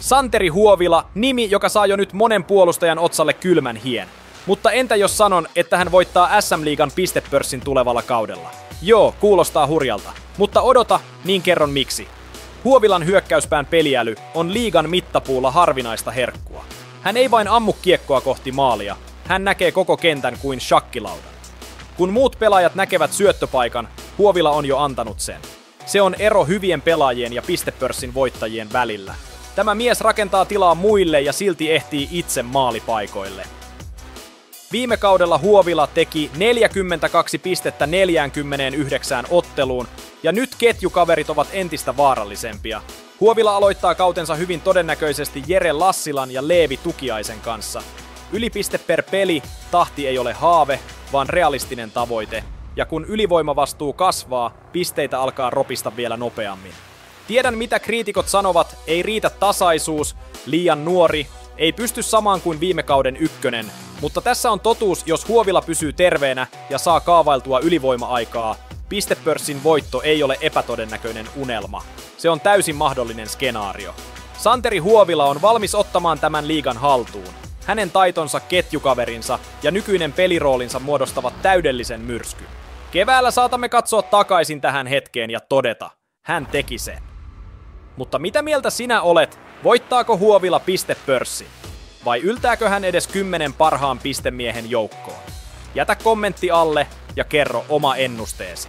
Santeri Huovila, nimi, joka saa jo nyt monen puolustajan otsalle kylmän hien. Mutta entä jos sanon, että hän voittaa SM-liigan pistepörssin tulevalla kaudella? Joo, kuulostaa hurjalta. Mutta odota, niin kerron miksi. Huovilan hyökkäyspään peliäly on liigan mittapuulla harvinaista herkkua. Hän ei vain ammu kiekkoa kohti maalia, hän näkee koko kentän kuin shakkilaudan. Kun muut pelaajat näkevät syöttöpaikan, Huovila on jo antanut sen. Se on ero hyvien pelaajien ja pistepörssin voittajien välillä. Tämä mies rakentaa tilaa muille ja silti ehtii itse maalipaikoille. Viime kaudella Huovila teki 42 pistettä 49 otteluun, ja nyt ketjukaverit ovat entistä vaarallisempia. Huovila aloittaa kautensa hyvin todennäköisesti Jere Lassilan ja Leevi Tukiaisen kanssa. Ylipiste per peli, tahti ei ole haave, vaan realistinen tavoite. Ja kun ylivoimavastuu kasvaa, pisteitä alkaa ropista vielä nopeammin. Tiedän mitä kriitikot sanovat, ei riitä tasaisuus, liian nuori, ei pysty samaan kuin viime kauden ykkönen. Mutta tässä on totuus, jos Huovila pysyy terveenä ja saa kaavailtua ylivoima-aikaa. Pistepörssin voitto ei ole epätodennäköinen unelma. Se on täysin mahdollinen skenaario. Santeri Huovila on valmis ottamaan tämän liigan haltuun. Hänen taitonsa, ketjukaverinsa ja nykyinen peliroolinsa muodostavat täydellisen myrskyn. Keväällä saatamme katsoa takaisin tähän hetkeen ja todeta, hän teki sen. Mutta mitä mieltä sinä olet? Voittaako Huovila pistepörssin? Vai yltääkö hän edes 10 parhaan pistemiehen joukkoon? Jätä kommentti alle ja kerro oma ennusteesi.